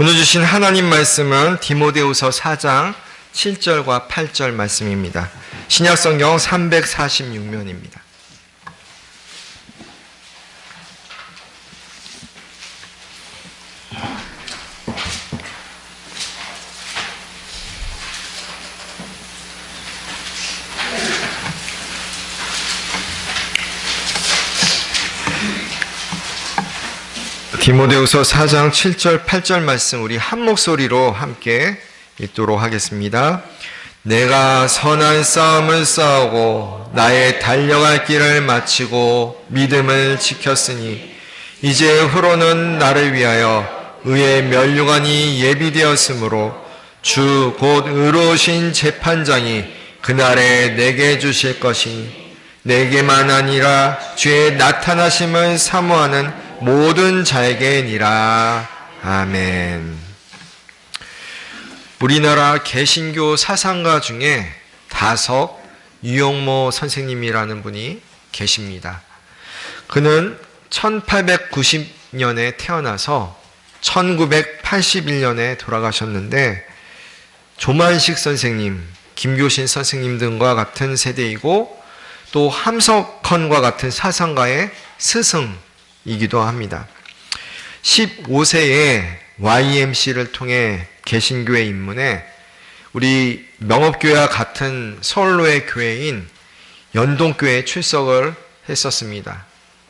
오늘 주신 하나님 말씀은 디모데후서 4장 7절과 8절 말씀입니다. 신약성경 346면입니다. 디모데후서 4장 7절 8절 말씀 우리 한 목소리로 함께 읽도록 하겠습니다. 내가 선한 싸움을 싸우고 나의 달려갈 길을 마치고 믿음을 지켰으니 이제 후로는 나를 위하여 의의 면류관이 예비되었으므로 주 곧 의로우신 재판장이 그날에 내게 주실 것이니 내게만 아니라 주의 나타나심을 사모하는 모든 자에게니라. 아멘. 우리나라 개신교 사상가 중에 다석 유영모 선생님이라는 분이 계십니다. 그는 1890년에 태어나서 1981년에 돌아가셨는데 조만식 선생님, 김교신 선생님 등과 같은 세대이고 또 함석헌과 같은 사상가의 스승이기도 합니다. 15세에 YMC를 통해 개신교에 입문해 우리 명업교회와 같은 서울로의 교회인 연동교회에 출석을 했었습니다.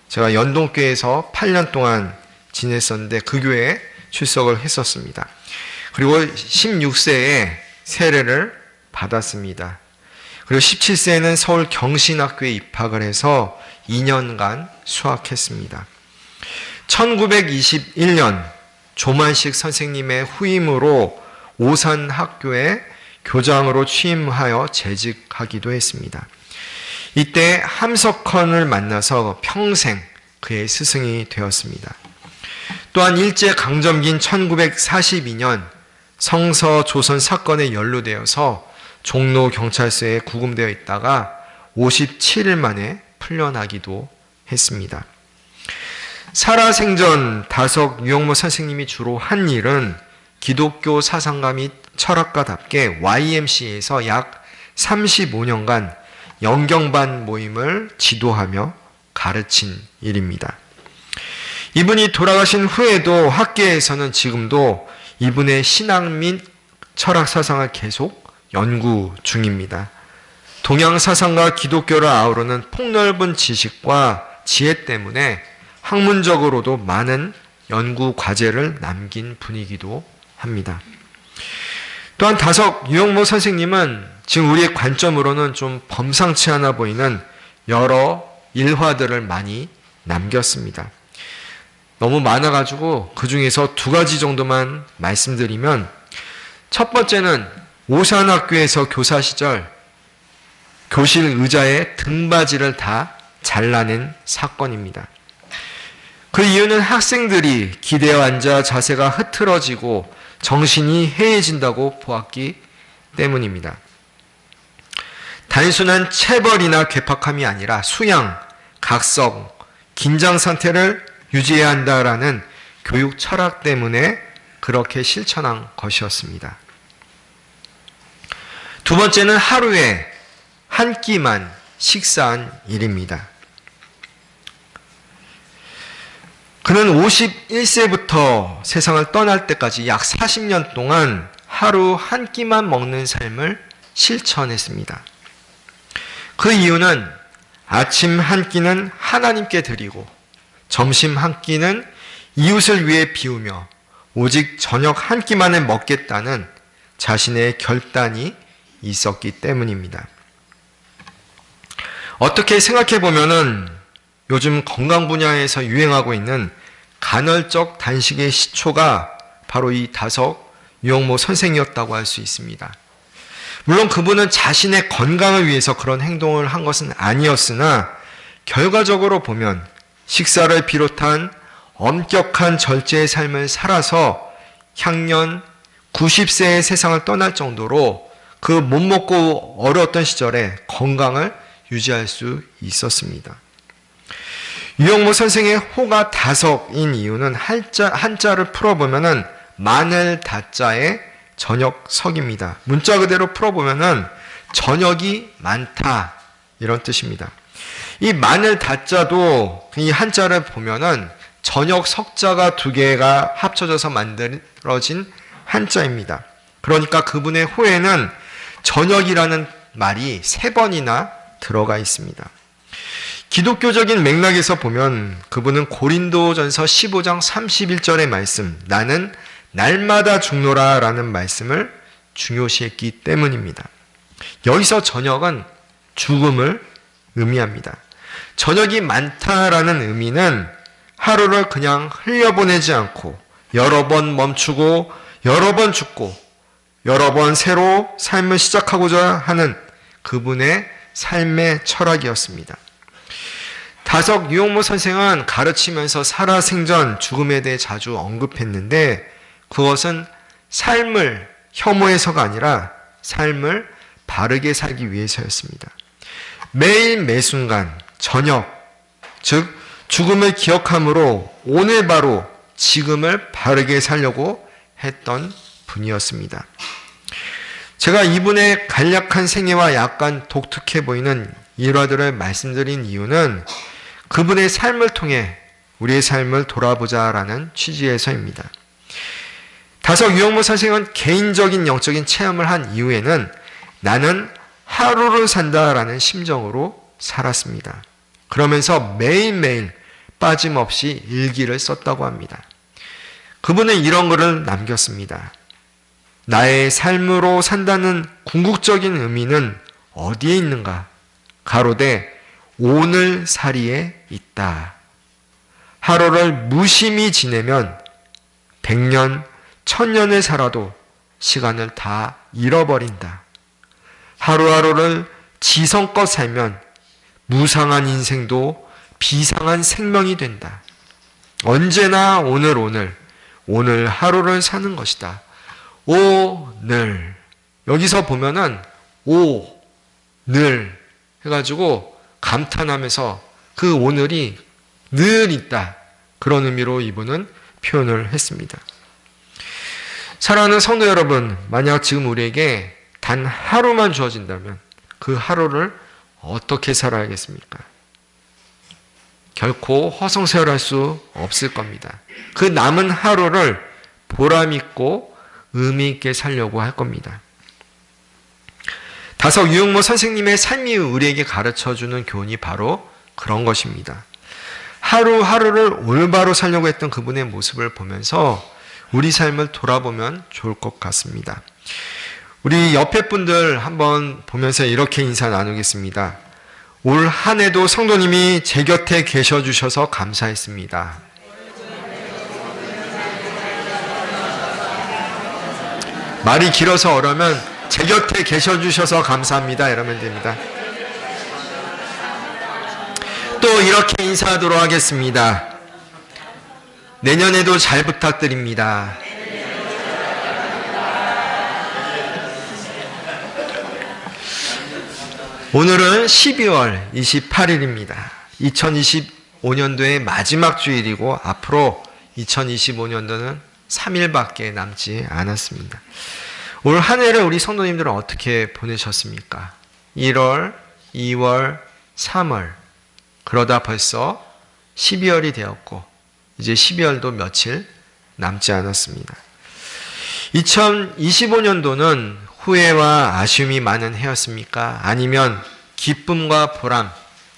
제가 연동교회에서 8년 동안 지냈었는데 그 교회에 출석을 했었습니다. 그리고 16세에 세례를 받았습니다. 그리고 17세에는 서울 경신학교에 입학을 해서 2년간 수학했습니다. 1921년 조만식 선생님의 후임으로 오산학교에 교장으로 취임하여 재직하기도 했습니다. 이때 함석헌을 만나서 평생 그의 스승이 되었습니다. 또한 일제강점기인 1942년 성서조선 사건에 연루되어서 종로경찰서에 구금되어 있다가 57일 만에 풀려나기도 했습니다. 살아생전 다석 유영모 선생님이 주로 한 일은 기독교 사상가 및 철학가답게 YMCA에서 약 35년간 영경반 모임을 지도하며 가르친 일입니다. 이분이 돌아가신 후에도 학계에서는 지금도 이분의 신학 및 철학 사상을 계속 연구 중입니다. 동양 사상과 기독교를 아우르는 폭넓은 지식과 지혜 때문에 학문적으로도 많은 연구 과제를 남긴 분이기도 합니다. 또한 다석 유영모 선생님은 지금 우리의 관점으로는 좀 범상치 않아 보이는 여러 일화들을 많이 남겼습니다. 너무 많아가지고 그 중에서 2가지 정도만 말씀드리면, 첫 번째는 오산학교에서 교사 시절 교실 의자의 등받이를 다 잘라낸 사건입니다. 그 이유는 학생들이 기대어 앉아 자세가 흐트러지고 정신이 해이해진다고 보았기 때문입니다. 단순한 체벌이나 괴팍함이 아니라 수양, 각성, 긴장 상태를 유지해야 한다라는 교육 철학 때문에 그렇게 실천한 것이었습니다. 두 번째는 하루에 한 끼만 식사한 일입니다. 그는 51세부터 세상을 떠날 때까지 약 40년 동안 하루 한 끼만 먹는 삶을 실천했습니다. 그 이유는 아침 한 끼는 하나님께 드리고 점심 한 끼는 이웃을 위해 비우며 오직 저녁 한 끼만을 먹겠다는 자신의 결단이 있었기 때문입니다. 어떻게 생각해 보면은 요즘 건강 분야에서 유행하고 있는 간헐적 단식의 시초가 바로 이 다석 유영모 선생이었다고 할 수 있습니다. 물론 그분은 자신의 건강을 위해서 그런 행동을 한 것은 아니었으나 결과적으로 보면 식사를 비롯한 엄격한 절제의 삶을 살아서 향년 90세의 세상을 떠날 정도로 그 못 먹고 어려웠던 시절에 건강을 유지할 수 있었습니다. 유영모 선생의 호가 다석인 이유는 한자를 풀어보면은 마늘 다자의 저녁석입니다. 문자 그대로 풀어보면은 저녁이 많다 이런 뜻입니다. 이 마늘 다자도 이 한자를 보면은 저녁 석자가 두 개가 합쳐져서 만들어진 한자입니다. 그러니까 그분의 호에는 저녁이라는 말이 3번이나 들어가 있습니다. 기독교적인 맥락에서 보면 그분은 고린도전서 15장 31절의 말씀, 나는 날마다 죽노라 라는 말씀을 중요시했기 때문입니다. 여기서 저녁은 죽음을 의미합니다. 저녁이 많다라는 의미는 하루를 그냥 흘려보내지 않고 여러 번 멈추고 여러 번 죽고 여러 번 새로 삶을 시작하고자 하는 그분의 삶의 철학이었습니다. 다석 유영모 선생은 가르치면서 살아생전 죽음에 대해 자주 언급했는데 그것은 삶을 혐오해서가 아니라 삶을 바르게 살기 위해서였습니다. 매일 매순간 저녁, 즉 죽음을 기억함으로 오늘 바로 지금을 바르게 살려고 했던 분이었습니다. 제가 이분의 간략한 생애와 약간 독특해 보이는 일화들을 말씀드린 이유는 그분의 삶을 통해 우리의 삶을 돌아보자라는 취지에서입니다. 다석 유영모 선생은 개인적인 영적인 체험을 한 이후에는 나는 하루를 산다라는 심정으로 살았습니다. 그러면서 매일매일 빠짐없이 일기를 썼다고 합니다. 그분은 이런 글을 남겼습니다. 나의 삶으로 산다는 궁극적인 의미는 어디에 있는가? 가로되 오늘살이에 있다. 하루를 무심히 지내면 100년, 1000년을 살아도 시간을 다 잃어버린다. 하루하루를 지성껏 살면 무상한 인생도 비상한 생명이 된다. 언제나 오늘 하루를 사는 것이다. 오늘 여기서 보면은 오늘 해가지고 감탄하면서 그 오늘이 늘 있다. 그런 의미로 이분은 표현을 했습니다. 사랑하는 성도 여러분, 만약 지금 우리에게 단 하루만 주어진다면 그 하루를 어떻게 살아야겠습니까? 결코 허송세월할 수 없을 겁니다. 그 남은 하루를 보람있고 의미있게 살려고 할 겁니다. 다석 유영모 선생님의 삶이 우리에게 가르쳐주는 교훈이 바로 그런 것입니다. 하루하루를 올바로 살려고 했던 그분의 모습을 보면서 우리 삶을 돌아보면 좋을 것 같습니다. 우리 옆에 분들 한번 보면서 이렇게 인사 나누겠습니다. 올 한 해도 성도님이 제 곁에 계셔 주셔서 감사했습니다. 말이 길어서 어려면 제 곁에 계셔 주셔서 감사합니다. 이러면 됩니다. 또 이렇게 인사하도록 하겠습니다. 내년에도 잘 부탁드립니다. 오늘은 12월 28일입니다. 2025년도의 마지막 주일이고 앞으로 2025년도는 3일밖에 남지 않았습니다. 올 한 해를 우리 성도님들은 어떻게 보내셨습니까? 1월, 2월, 3월 그러다 벌써 12월이 되었고 이제 12월도 며칠 남지 않았습니다. 2025년도는 후회와 아쉬움이 많은 해였습니까? 아니면 기쁨과 보람,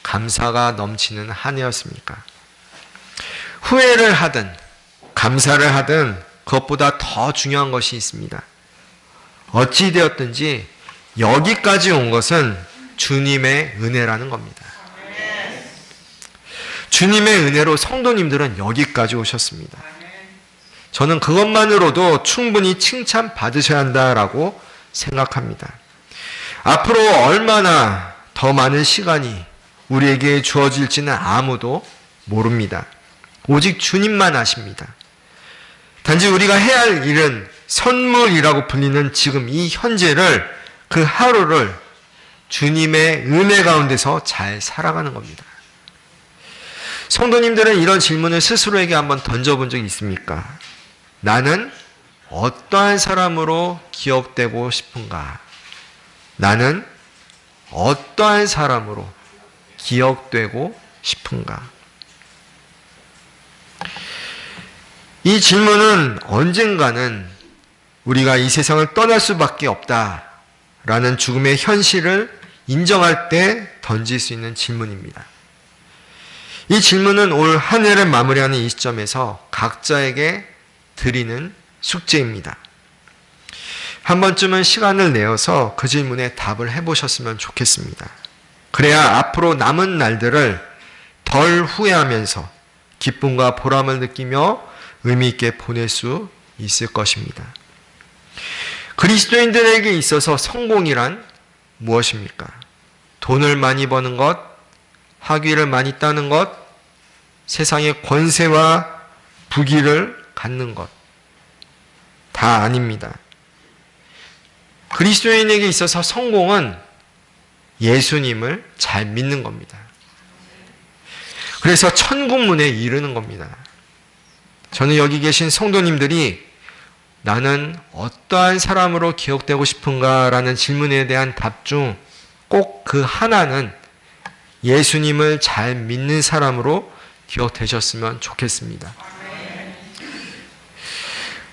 감사가 넘치는 한 해였습니까? 후회를 하든 감사를 하든 그것보다 더 중요한 것이 있습니다. 어찌 되었든지 여기까지 온 것은 주님의 은혜라는 겁니다. 주님의 은혜로 성도님들은 여기까지 오셨습니다. 저는 그것만으로도 충분히 칭찬받으셔야 한다라고 생각합니다. 앞으로 얼마나 더 많은 시간이 우리에게 주어질지는 아무도 모릅니다. 오직 주님만 아십니다. 단지 우리가 해야 할 일은 선물이라고 불리는 지금 이 현재를, 그 하루를 주님의 은혜 가운데서 잘 살아가는 겁니다. 성도님들은 이런 질문을 스스로에게 한번 던져본 적이 있습니까? 나는 어떠한 사람으로 기억되고 싶은가? 나는 어떠한 사람으로 기억되고 싶은가? 이 질문은 언젠가는 우리가 이 세상을 떠날 수밖에 없다라는 죽음의 현실을 인정할 때 던질 수 있는 질문입니다. 이 질문은 올 한 해를 마무리하는 이 시점에서 각자에게 드리는 숙제입니다. 한 번쯤은 시간을 내어서 그 질문에 답을 해보셨으면 좋겠습니다. 그래야 앞으로 남은 날들을 덜 후회하면서 기쁨과 보람을 느끼며 의미 있게 보낼 수 있을 것입니다. 그리스도인들에게 있어서 성공이란 무엇입니까? 돈을 많이 버는 것, 학위를 많이 따는 것, 세상의 권세와 부귀를 갖는 것, 다 아닙니다. 그리스도인에게 있어서 성공은 예수님을 잘 믿는 겁니다. 그래서 천국문에 이르는 겁니다. 저는 여기 계신 성도님들이 나는 어떠한 사람으로 기억되고 싶은가 라는 질문에 대한 답 중 꼭 그 하나는 예수님을 잘 믿는 사람으로 기억되셨으면 좋겠습니다.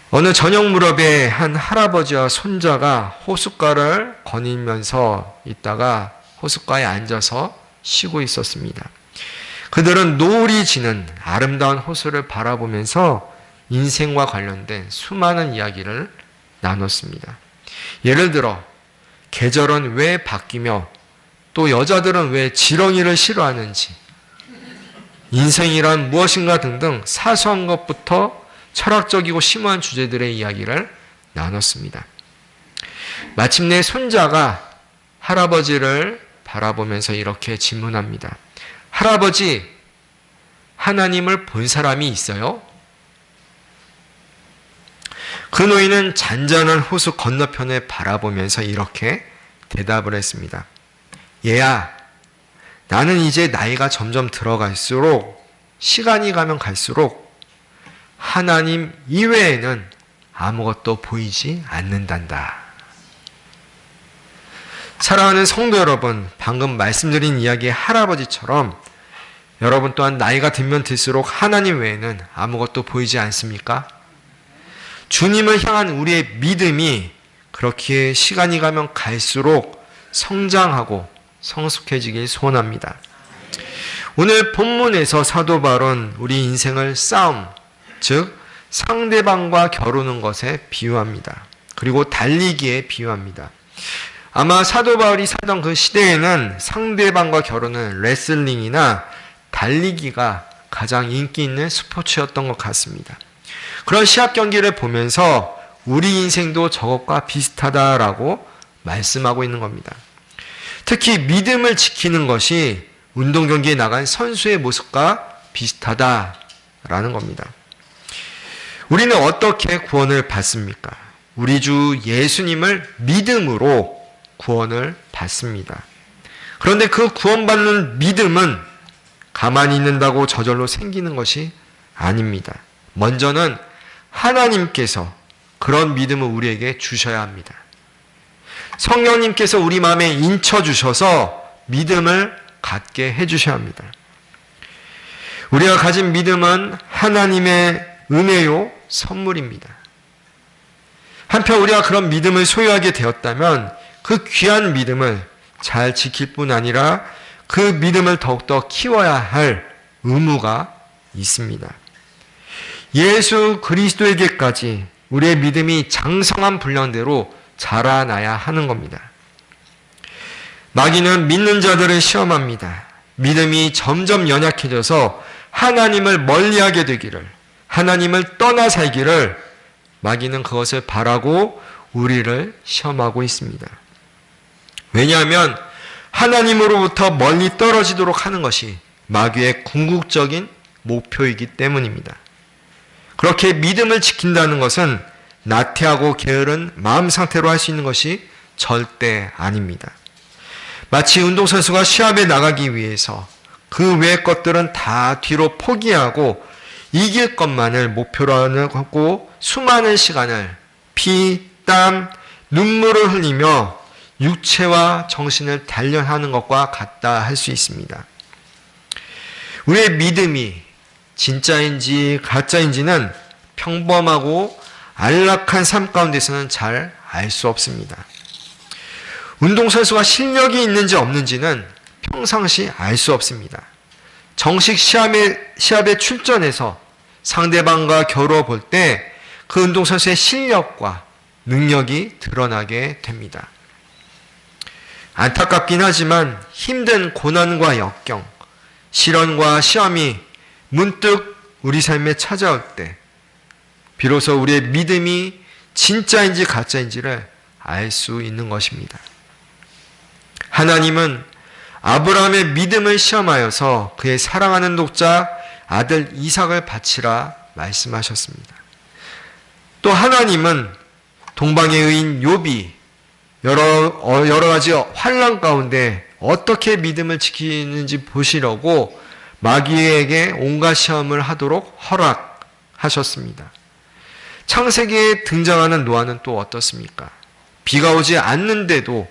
어느 저녁 무렵에 한 할아버지와 손자가 호숫가를 거닐면서 있다가 호숫가에 앉아서 쉬고 있었습니다. 그들은 노을이 지는 아름다운 호수를 바라보면서 인생과 관련된 수많은 이야기를 나눴습니다. 예를 들어 계절은 왜 바뀌며 또 여자들은 왜 지렁이를 싫어하는지, 인생이란 무엇인가 등등 사소한 것부터 철학적이고 심오한 주제들의 이야기를 나눴습니다. 마침내 손자가 할아버지를 바라보면서 이렇게 질문합니다. 할아버지, 하나님을 본 사람이 있어요? 그 노인은 잔잔한 호수 건너편을 바라보면서 이렇게 대답을 했습니다. 얘야, 나는 이제 나이가 점점 들어갈수록, 시간이 가면 갈수록 하나님 이외에는 아무것도 보이지 않는단다. 사랑하는 성도 여러분, 방금 말씀드린 이야기의 할아버지처럼 여러분 또한 나이가 들면 들수록 하나님 외에는 아무것도 보이지 않습니까? 주님을 향한 우리의 믿음이 그렇게 시간이 가면 갈수록 성장하고 성숙해지길 소원합니다. 오늘 본문에서 사도 바울은 우리 인생을 싸움, 즉 상대방과 겨루는 것에 비유합니다. 그리고 달리기에 비유합니다. 아마 사도 바울이 살던 그 시대에는 상대방과 겨루는 레슬링이나 달리기가 가장 인기 있는 스포츠였던 것 같습니다. 그런 시합 경기를 보면서 우리 인생도 저것과 비슷하다라고 말씀하고 있는 겁니다. 특히 믿음을 지키는 것이 운동 경기에 나간 선수의 모습과 비슷하다라는 겁니다. 우리는 어떻게 구원을 받습니까? 우리 주 예수님을 믿음으로 구원을 받습니다. 그런데 그 구원받는 믿음은 가만히 있는다고 저절로 생기는 것이 아닙니다. 먼저는 하나님께서 그런 믿음을 우리에게 주셔야 합니다. 성령님께서 우리 마음에 인쳐주셔서 믿음을 갖게 해주셔야 합니다. 우리가 가진 믿음은 하나님의 은혜요, 선물입니다. 한편 우리가 그런 믿음을 소유하게 되었다면 그 귀한 믿음을 잘 지킬 뿐 아니라 그 믿음을 더욱더 키워야 할 의무가 있습니다. 예수 그리스도에게까지 우리의 믿음이 장성한 분량대로 자라나야 하는 겁니다. 마귀는 믿는 자들을 시험합니다. 믿음이 점점 연약해져서 하나님을 멀리하게 되기를, 하나님을 떠나 살기를 마귀는 그것을 바라고 우리를 시험하고 있습니다. 왜냐하면 하나님으로부터 멀리 떨어지도록 하는 것이 마귀의 궁극적인 목표이기 때문입니다. 그렇게 믿음을 지킨다는 것은 나태하고 게으른 마음 상태로 할 수 있는 것이 절대 아닙니다. 마치 운동선수가 시합에 나가기 위해서 그 외의 것들은 다 뒤로 포기하고 이길 것만을 목표로 하고 수많은 시간을 피, 땀, 눈물을 흘리며 육체와 정신을 단련하는 것과 같다 할 수 있습니다. 우리의 믿음이 진짜인지 가짜인지는 평범하고 안락한 삶 가운데서는 잘 알 수 없습니다. 운동선수가 실력이 있는지 없는지는 평상시 알 수 없습니다. 정식 시합에 출전해서 상대방과 겨루어 볼 때 그 운동선수의 실력과 능력이 드러나게 됩니다. 안타깝긴 하지만 힘든 고난과 역경, 시련과 시험이 문득 우리 삶에 찾아올 때 비로소 우리의 믿음이 진짜인지 가짜인지를 알 수 있는 것입니다. 하나님은 아브라함의 믿음을 시험하여서 그의 사랑하는 독자 아들 이삭을 바치라 말씀하셨습니다. 또 하나님은 동방의 의인 욥이 여러 가지 환난 가운데 어떻게 믿음을 지키는지 보시려고 마귀에게 온갖 시험을 하도록 허락하셨습니다. 창세기에 등장하는 노아는 또 어떻습니까? 비가 오지 않는데도,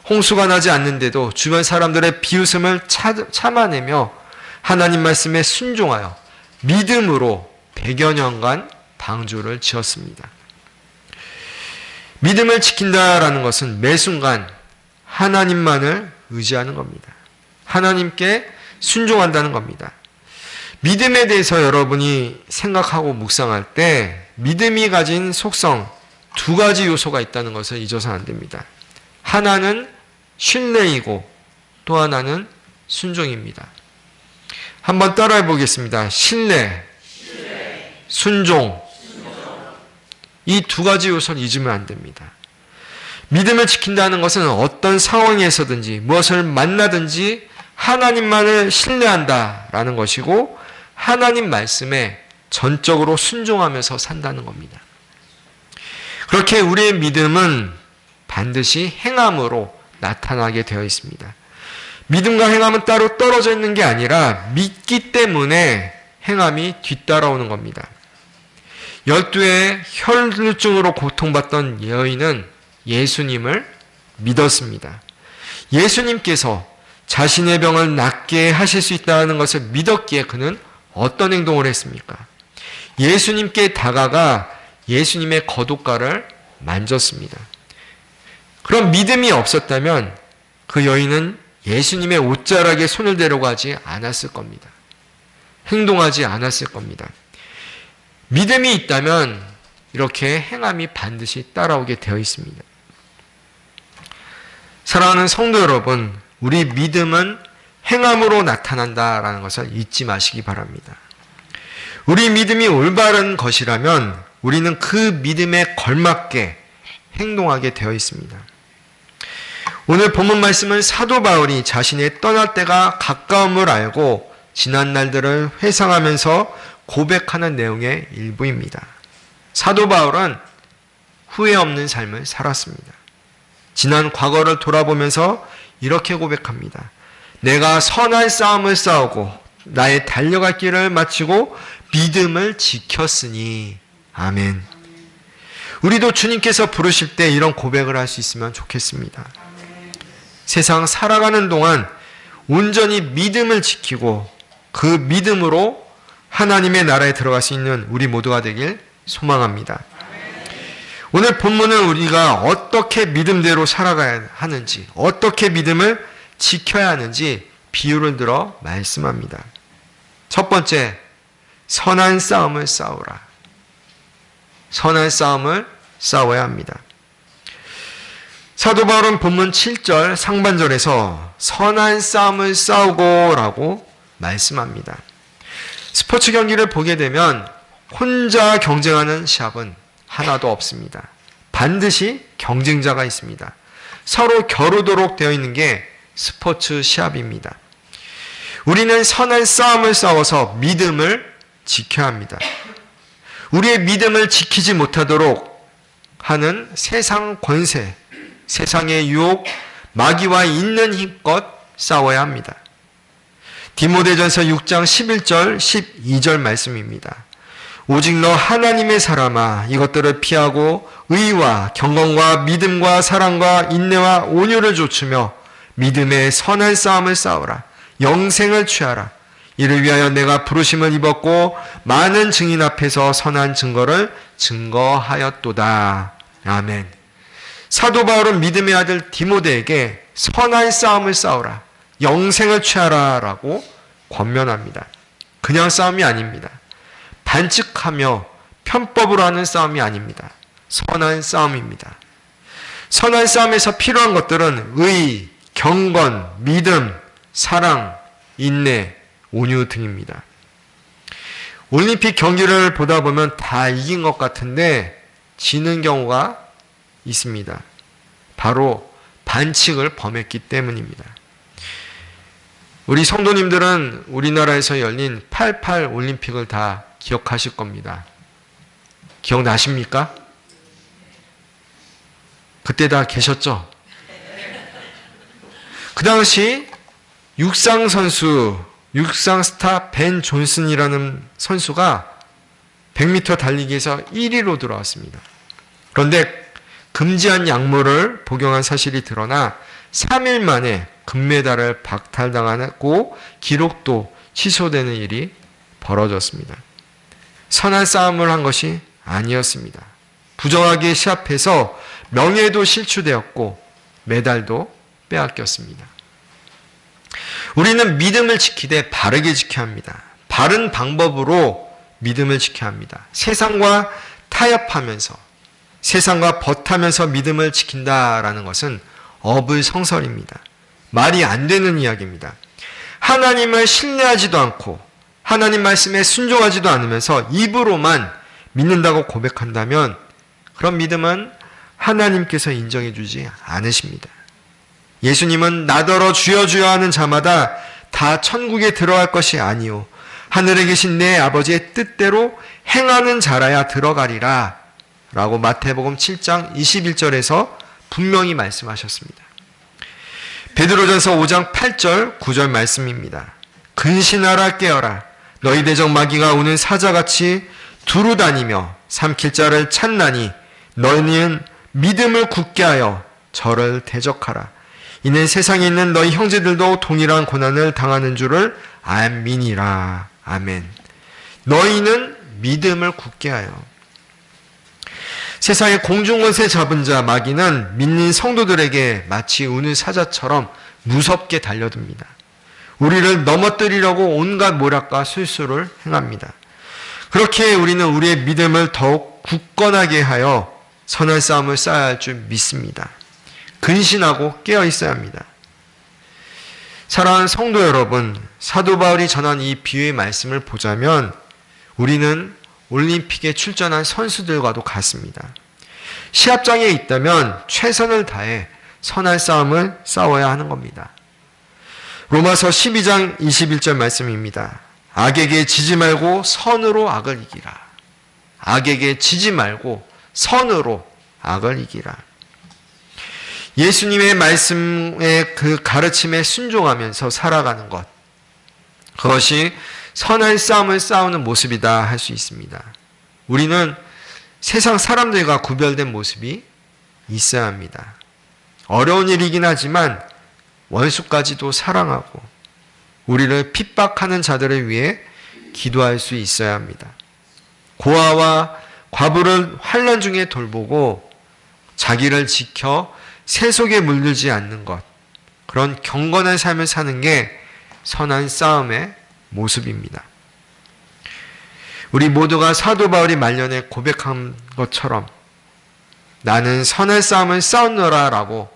홍수가 나지 않는데도 주변 사람들의 비웃음을 참아내며 하나님 말씀에 순종하여 믿음으로 100여 년간 방주를 지었습니다. 믿음을 지킨다라는 것은 매 순간 하나님만을 의지하는 겁니다. 하나님께 순종한다는 겁니다. 믿음에 대해서 여러분이 생각하고 묵상할 때 믿음이 가진 속성 2가지 요소가 있다는 것을 잊어서 안 됩니다. 하나는 신뢰이고 또 하나는 순종입니다. 한번 따라해 보겠습니다. 신뢰, 순종. 이 2가지 요소를 잊으면 안 됩니다. 믿음을 지킨다는 것은 어떤 상황에서든지 무엇을 만나든지 하나님만을 신뢰한다라는 것이고 하나님 말씀에 전적으로 순종하면서 산다는 겁니다. 그렇게 우리의 믿음은 반드시 행함으로 나타나게 되어 있습니다. 믿음과 행함은 따로 떨어져 있는 게 아니라 믿기 때문에 행함이 뒤따라오는 겁니다. 12의 혈루증으로 고통받던 여인은 예수님을 믿었습니다. 예수님께서 자신의 병을 낫게 하실 수 있다는 것을 믿었기에 그는 어떤 행동을 했습니까? 예수님께 다가가 예수님의 겉옷가를 만졌습니다. 그런 믿음이 없었다면 그 여인은 예수님의 옷자락에 손을 대려고 하지 않았을 겁니다. 행동하지 않았을 겁니다. 믿음이 있다면 이렇게 행함이 반드시 따라오게 되어 있습니다. 사랑하는 성도 여러분, 우리 믿음은 행함으로 나타난다라는 것을 잊지 마시기 바랍니다. 우리 믿음이 올바른 것이라면 우리는 그 믿음에 걸맞게 행동하게 되어 있습니다. 오늘 본문 말씀은 사도 바울이 자신의 떠날 때가 가까움을 알고 지난 날들을 회상하면서 고백하는 내용의 일부입니다. 사도 바울은 후회 없는 삶을 살았습니다. 지난 과거를 돌아보면서 이렇게 고백합니다. 내가 선한 싸움을 싸우고 나의 달려갈 길을 마치고 믿음을 지켰으니. 아멘. 우리도 주님께서 부르실 때 이런 고백을 할 수 있으면 좋겠습니다. 세상 살아가는 동안 온전히 믿음을 지키고 그 믿음으로 하나님의 나라에 들어갈 수 있는 우리 모두가 되길 소망합니다. 오늘 본문은 우리가 어떻게 믿음대로 살아가야 하는지, 어떻게 믿음을 지켜야 하는지 비유를 들어 말씀합니다. 첫 번째, 선한 싸움을 싸우라. 선한 싸움을 싸워야 합니다. 사도 바울은 본문 7절 상반절에서 선한 싸움을 싸우고 라고 말씀합니다. 스포츠 경기를 보게 되면 혼자 경쟁하는 시합은 하나도 없습니다. 반드시 경쟁자가 있습니다. 서로 겨루도록 되어 있는 게 스포츠 시합입니다. 우리는 선한 싸움을 싸워서 믿음을 지켜야 합니다. 우리의 믿음을 지키지 못하도록 하는 세상 권세, 세상의 유혹, 마귀와 있는 힘껏 싸워야 합니다. 디모데전서 6장 11절, 12절 말씀입니다. 오직 너 하나님의 사람아, 이것들을 피하고 의와 경건과 믿음과 사랑과 인내와 온유를 좇으며 믿음의 선한 싸움을 싸우라. 영생을 취하라. 이를 위하여 내가 부르심을 입었고 많은 증인 앞에서 선한 증거를 증거하였도다. 아멘. 사도 바울은 믿음의 아들 디모데에게 선한 싸움을 싸우라, 영생을 취하라 라고 권면합니다. 그냥 싸움이 아닙니다. 반칙하며 편법으로 하는 싸움이 아닙니다. 선한 싸움입니다. 선한 싸움에서 필요한 것들은 의, 경건, 믿음, 사랑, 인내, 온유 등입니다. 올림픽 경기를 보다 보면 다 이긴 것 같은데 지는 경우가 있습니다. 바로 반칙을 범했기 때문입니다. 우리 성도님들은 우리나라에서 열린 88 올림픽을 다 기억하실 겁니다. 기억나십니까? 그때 다 계셨죠? 그 당시 육상 선수, 육상 스타 벤 존슨이라는 선수가 100m 달리기에서 1위로 들어왔습니다. 그런데 금지한 약물을 복용한 사실이 드러나 3일 만에 금메달을 박탈당하고 기록도 취소되는 일이 벌어졌습니다. 선한 싸움을 한 것이 아니었습니다. 부정하게 시합해서 명예도 실추되었고 메달도 빼앗겼습니다. 우리는 믿음을 지키되 바르게 지켜야 합니다. 바른 방법으로 믿음을 지켜야 합니다. 세상과 타협하면서, 세상과 벗하면서 믿음을 지킨다라는 것은 어불성설입니다. 말이 안 되는 이야기입니다. 하나님을 신뢰하지도 않고 하나님 말씀에 순종하지도 않으면서 입으로만 믿는다고 고백한다면 그런 믿음은 하나님께서 인정해 주지 않으십니다. 예수님은 나더러 주여 주여 하는 자마다 다 천국에 들어갈 것이 아니요 하늘에 계신 내 아버지의 뜻대로 행하는 자라야 들어가리라 라고 마태복음 7장 21절에서 분명히 말씀하셨습니다. 베드로전서 5장 8절 9절 말씀입니다. 근신하라 깨어라 너희 대적 마귀가 오는 사자같이 두루 다니며 삼킬 자를 찾나니 너희는 믿음을 굳게 하여 저를 대적하라. 이는 세상에 있는 너희 형제들도 동일한 고난을 당하는 줄을 암이니라. 아멘. 너희는 믿음을 굳게 하여. 세상의 공중권세 잡은 자 마귀는 믿는 성도들에게 마치 우는 사자처럼 무섭게 달려듭니다. 우리를 넘어뜨리려고 온갖 모략과 술수를 행합니다. 그렇게 우리는 우리의 믿음을 더욱 굳건하게 하여 선한 싸움을 쌓아야 할 줄 믿습니다. 근신하고 깨어 있어야 합니다. 사랑하는 성도 여러분, 사도 바울이 전한 이 비유의 말씀을 보자면 우리는 올림픽에 출전한 선수들과도 같습니다. 시합장에 있다면 최선을 다해 선한 싸움을 싸워야 하는 겁니다. 로마서 12장 21절 말씀입니다. 악에게 지지 말고 선으로 악을 이기라. 악에게 지지 말고 선으로 악을 이기라. 예수님의 말씀의 그 가르침에 순종하면서 살아가는 것, 그것이 선한 싸움을 싸우는 모습이다 할 수 있습니다. 우리는 세상 사람들과 구별된 모습이 있어야 합니다. 어려운 일이긴 하지만 원수까지도 사랑하고 우리를 핍박하는 자들을 위해 기도할 수 있어야 합니다. 고아와 과부를 환난 중에 돌보고 자기를 지켜 세속에 물들지 않는 것, 그런 경건한 삶을 사는 게 선한 싸움의 모습입니다. 우리 모두가 사도 바울이 말년에 고백한 것처럼 나는 선한 싸움을 싸웠노라 라고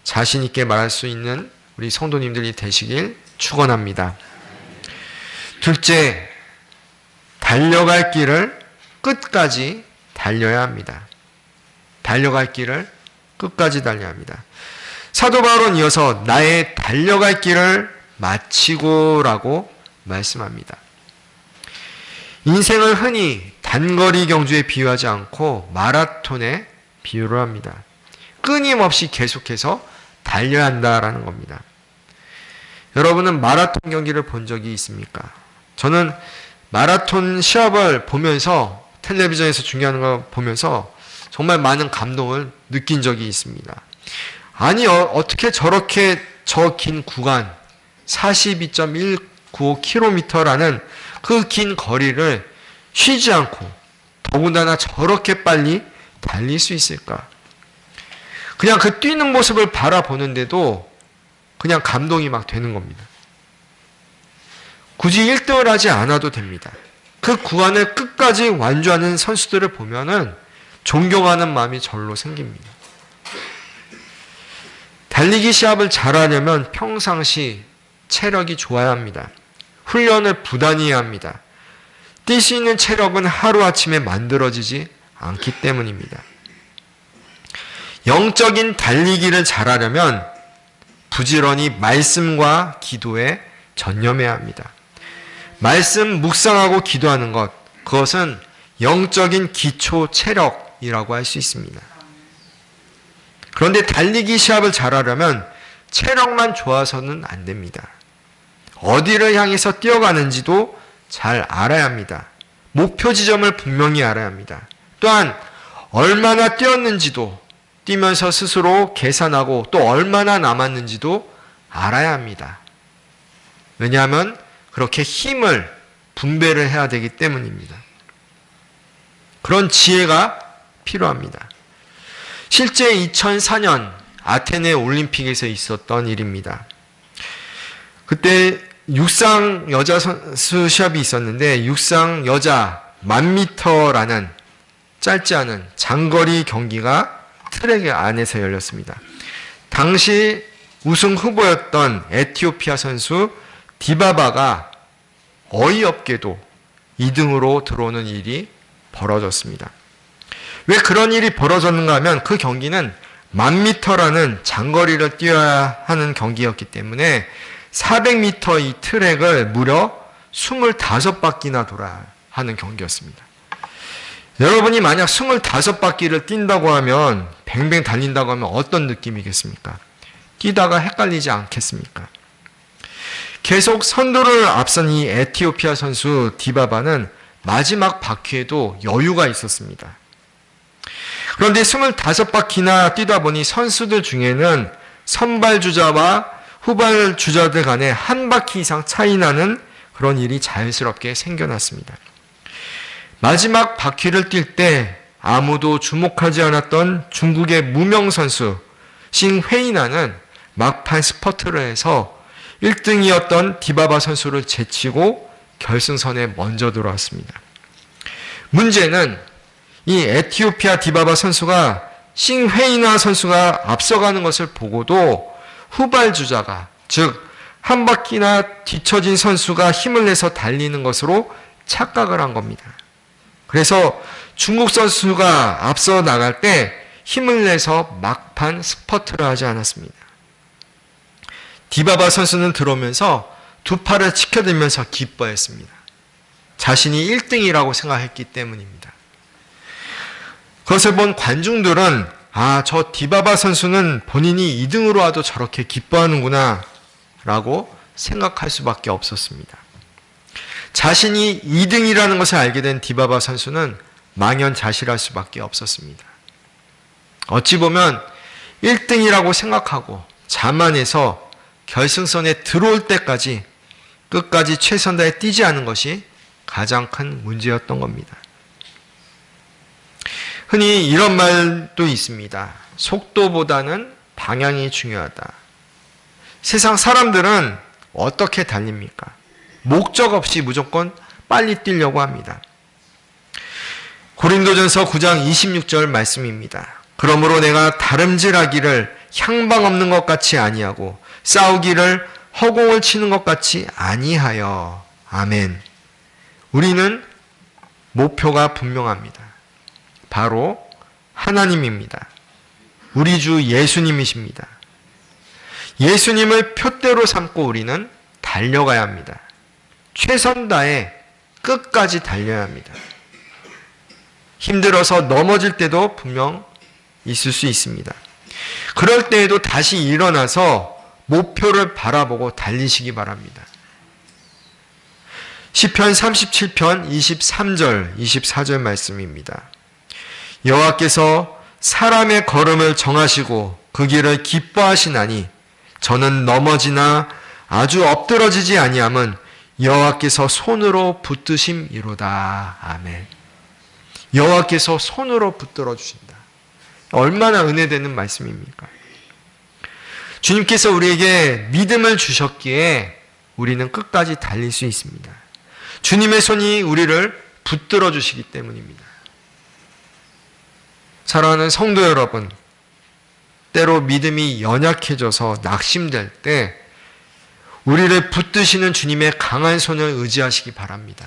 자신 있게 말할 수 있는 우리 성도님들이 되시길 축원합니다. 둘째, 달려갈 길을 끝까지 달려야 합니다. 달려갈 길을 끝까지 달려야 합니다. 사도 바울은 이어서 나의 달려갈 길을 마치고라고 말씀합니다. 인생을 흔히 단거리 경주에 비유하지 않고 마라톤에 비유를 합니다. 끊임없이 계속해서 달려야 한다라는 겁니다. 여러분은 마라톤 경기를 본 적이 있습니까? 저는 마라톤 시합을 보면서 텔레비전에서 중계하는 거 보면서 정말 많은 감동을 느낀 적이 있습니다. 아니, 어떻게 저렇게 저 긴 구간, 42.195km라는 그 긴 거리를 쉬지 않고 더군다나 저렇게 빨리 달릴 수 있을까? 그냥 그 뛰는 모습을 바라보는데도 그냥 감동이 막 되는 겁니다. 굳이 1등을 하지 않아도 됩니다. 그 구간을 끝까지 완주하는 선수들을 보면은 존경하는 마음이 절로 생깁니다. 달리기 시합을 잘하려면 평상시 체력이 좋아야 합니다. 훈련을 부단히 해야 합니다. 뛸 수 있는 체력은 하루아침에 만들어지지 않기 때문입니다. 영적인 달리기를 잘하려면 부지런히 말씀과 기도에 전념해야 합니다. 말씀 묵상하고 기도하는 것, 그것은 영적인 기초 체력이라고 할 수 있습니다. 그런데 달리기 시합을 잘하려면 체력만 좋아서는 안 됩니다. 어디를 향해서 뛰어가는지도 잘 알아야 합니다. 목표 지점을 분명히 알아야 합니다. 또한 얼마나 뛰었는지도 뛰면서 스스로 계산하고 또 얼마나 남았는지도 알아야 합니다. 왜냐하면 그렇게 힘을 분배를 해야 되기 때문입니다. 그런 지혜가 필요합니다. 실제 2004년 아테네 올림픽에서 있었던 일입니다. 그때 육상 여자 선수 시합이 있었는데 육상 여자 1000m라는 짧지 않은 장거리 경기가 트랙 안에서 열렸습니다. 당시 우승 후보였던 에티오피아 선수 디바바가 어이없게도 2등으로 들어오는 일이 벌어졌습니다. 왜 그런 일이 벌어졌는가 하면 그 경기는 1000m라는 장거리를 뛰어야 하는 경기였기 때문에 400m 이 트랙을 무려 25바퀴나 돌아야 하는 경기였습니다. 여러분이 만약 25바퀴를 뛴다고 하면 뱅뱅 달린다고 하면 어떤 느낌이겠습니까? 뛰다가 헷갈리지 않겠습니까? 계속 선두를 앞선 이 에티오피아 선수 디바바는 마지막 바퀴에도 여유가 있었습니다. 그런데 25바퀴나 뛰다 보니 선수들 중에는 선발주자와 후발주자들 간에 한 바퀴 이상 차이 나는 그런 일이 자연스럽게 생겨났습니다. 마지막 바퀴를 뛸 때 아무도 주목하지 않았던 중국의 무명 선수 싱회이나는 막판 스퍼트를 해서 1등이었던 디바바 선수를 제치고 결승선에 먼저 들어왔습니다. 문제는 이 에티오피아 디바바 선수가 싱회이나 선수가 앞서가는 것을 보고도 후발주자가 즉 한 바퀴나 뒤처진 선수가 힘을 내서 달리는 것으로 착각을 한 겁니다. 그래서 중국 선수가 앞서 나갈 때 힘을 내서 막판 스퍼트를 하지 않았습니다. 디바바 선수는 들어오면서 두 팔을 치켜들면서 기뻐했습니다. 자신이 1등이라고 생각했기 때문입니다. 그것을 본 관중들은 저 디바바 선수는 본인이 2등으로 와도 저렇게 기뻐하는구나 라고 생각할 수밖에 없었습니다. 자신이 2등이라는 것을 알게 된 디바바 선수는 망연자실할 수밖에 없었습니다. 어찌 보면 1등이라고 생각하고 자만해서 결승선에 들어올 때까지 끝까지 최선 다해 뛰지 않은 것이 가장 큰 문제였던 겁니다. 흔히 이런 말도 있습니다. 속도보다는 방향이 중요하다. 세상 사람들은 어떻게 달립니까? 목적 없이 무조건 빨리 뛰려고 합니다. 고린도전서 9장 26절 말씀입니다. 그러므로 내가 다름질하기를 향방 없는 것 같이 아니하고 싸우기를 허공을 치는 것 같이 아니하여. 아멘. 우리는 목표가 분명합니다. 바로 하나님입니다. 우리 주 예수님이십니다. 예수님을 표대로 삼고 우리는 달려가야 합니다. 최선 다해 끝까지 달려야 합니다. 힘들어서 넘어질 때도 분명 있을 수 있습니다. 그럴 때에도 다시 일어나서 목표를 바라보고 달리시기 바랍니다. 시편 37편 23절, 24절 말씀입니다. 여호와께서 사람의 걸음을 정하시고 그 길을 기뻐하시나니 저는 넘어지나 아주 엎드러지지 아니함은 여호와께서 손으로 붙드심이로다. 아멘. 여호와께서 손으로 붙들어 주신다. 얼마나 은혜되는 말씀입니까? 주님께서 우리에게 믿음을 주셨기에 우리는 끝까지 달릴 수 있습니다. 주님의 손이 우리를 붙들어 주시기 때문입니다. 사랑하는 성도 여러분, 때로 믿음이 연약해져서 낙심될 때 우리를 붙드시는 주님의 강한 손을 의지하시기 바랍니다.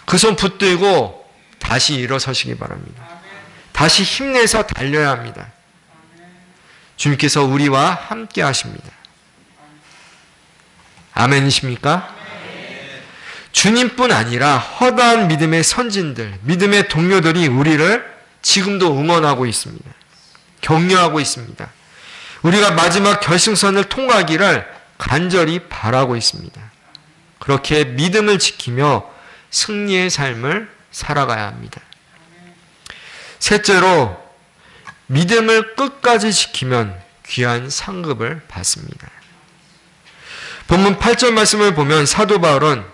그 손 붙들고 다시 일어서시기 바랍니다. 다시 힘내서 달려야 합니다. 주님께서 우리와 함께 하십니다. 아멘이십니까? 주님뿐 아니라 허다한 믿음의 선진들, 믿음의 동료들이 우리를 지금도 응원하고 있습니다. 격려하고 있습니다. 우리가 마지막 결승선을 통과하기를 간절히 바라고 있습니다. 그렇게 믿음을 지키며 승리의 삶을 살아가야 합니다. 셋째로, 믿음을 끝까지 지키면 귀한 상급을 받습니다. 본문 8절 말씀을 보면 사도 바울은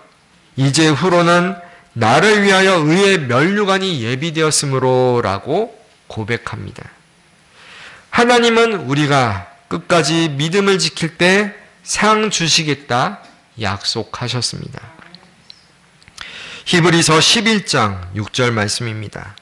이제 후로는 나를 위하여 의의 면류관이 예비되었으므로 라고 고백합니다. 하나님은 우리가 끝까지 믿음을 지킬 때 상 주시겠다 약속하셨습니다. 히브리서 11장 6절 말씀입니다.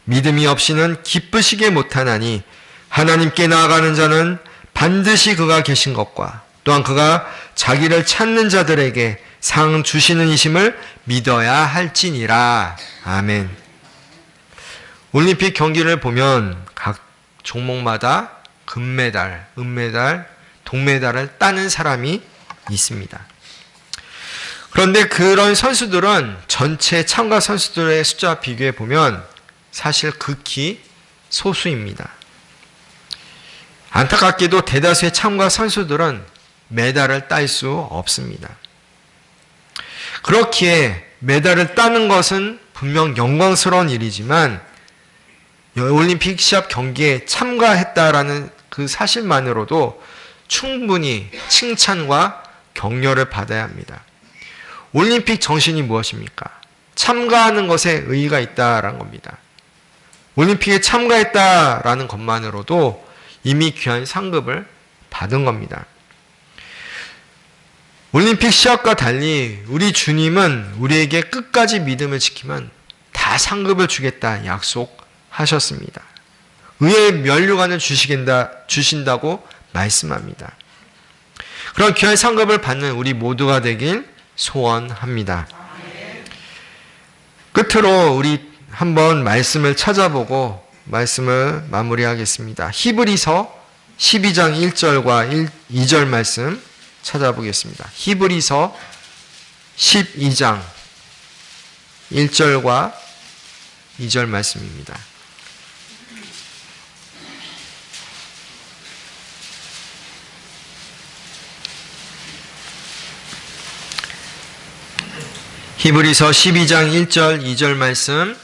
믿음이 없이는 기쁘시게 못하나니 하나님께 나아가는 자는 반드시 그가 계신 것과 또한 그가 자기를 찾는 자들에게 상 주시는 이심을 믿어야 할지니라. 아멘. 올림픽 경기를 보면 각 종목마다 금메달, 은메달, 동메달을 따는 사람이 있습니다. 그런데 그런 선수들은 전체 참가 선수들의 숫자와 비교해 보면 사실 극히 소수입니다. 안타깝게도 대다수의 참가 선수들은 메달을 딸 수 없습니다. 그렇기에 메달을 따는 것은 분명 영광스러운 일이지만 올림픽 시합 경기에 참가했다라는 그 사실만으로도 충분히 칭찬과 격려를 받아야 합니다. 올림픽 정신이 무엇입니까? 참가하는 것에 의의가 있다라는 겁니다. 올림픽에 참가했다라는 것만으로도 이미 귀한 상급을 받은 겁니다. 올림픽 시합과 달리 우리 주님은 우리에게 끝까지 믿음을 지키면 다 상급을 주겠다 약속하셨습니다. 의의 면류관을 주신다고 말씀합니다. 그런 귀한 상급을 받는 우리 모두가 되길 소원합니다. 끝으로 우리 한번 말씀을 찾아보고 말씀을 마무리하겠습니다. 히브리서 12장 1절과 2절 말씀 찾아보겠습니다. 히브리서 12장 1절과 2절 말씀입니다. 히브리서 12장 1절 2절 말씀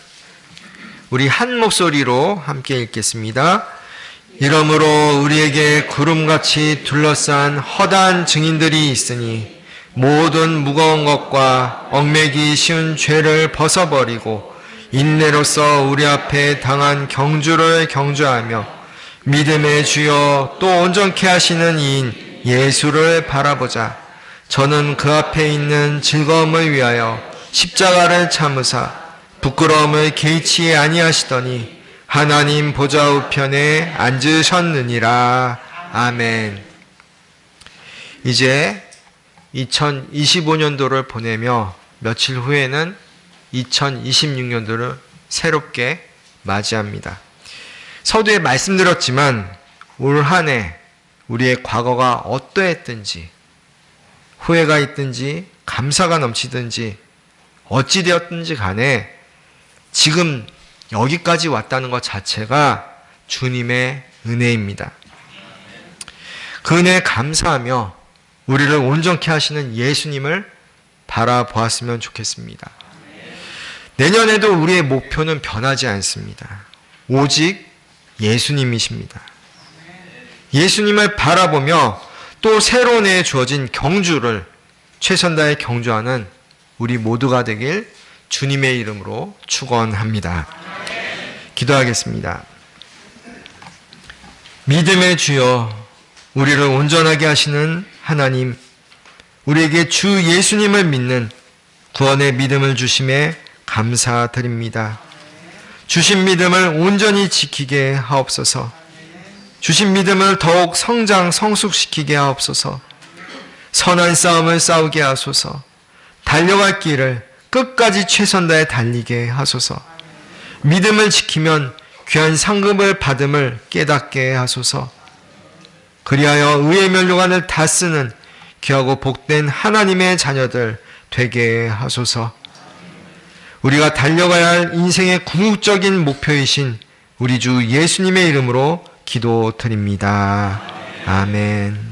우리 한 목소리로 함께 읽겠습니다. 이러므로 우리에게 구름같이 둘러싼 허다한 증인들이 있으니 모든 무거운 것과 얽매기 쉬운 죄를 벗어버리고 인내로서 우리 앞에 당한 경주를 경주하며 믿음의 주여 또 온전케 하시는 이인 예수를 바라보자. 저는 그 앞에 있는 즐거움을 위하여 십자가를 참으사 부끄러움을 개의치 아니하시더니 하나님 보좌 우편에 앉으셨느니라. 아멘. 이제 2025년도를 보내며 며칠 후에는 2026년도를 새롭게 맞이합니다. 서두에 말씀드렸지만 올 한 해 우리의 과거가 어떠했든지 후회가 있든지 감사가 넘치든지 어찌되었든지 간에 지금 여기까지 왔다는 것 자체가 주님의 은혜입니다. 그 은혜에 감사하며 우리를 온전케 하시는 예수님을 바라보았으면 좋겠습니다. 내년에도 우리의 목표는 변하지 않습니다. 오직 예수님이십니다. 예수님을 바라보며 또 새로 내 주어진 경주를 최선 다해 경주하는 우리 모두가 되길 주님의 이름으로 축원합니다. 기도하겠습니다. 믿음의 주여, 우리를 온전하게 하시는 하나님, 우리에게 주 예수님을 믿는 구원의 믿음을 주심에 감사드립니다. 주신 믿음을 온전히 지키게 하옵소서. 주신 믿음을 더욱 성장 성숙시키게 하옵소서. 선한 싸움을 싸우게 하소서. 달려갈 길을 끝까지 최선 다해 달리게 하소서. 믿음을 지키면 귀한 상급을 받음을 깨닫게 하소서. 그리하여 의의 면류관을 다 쓰는 귀하고 복된 하나님의 자녀들 되게 하소서. 우리가 달려가야 할 인생의 궁극적인 목표이신 우리 주 예수님의 이름으로 기도드립니다. 아멘.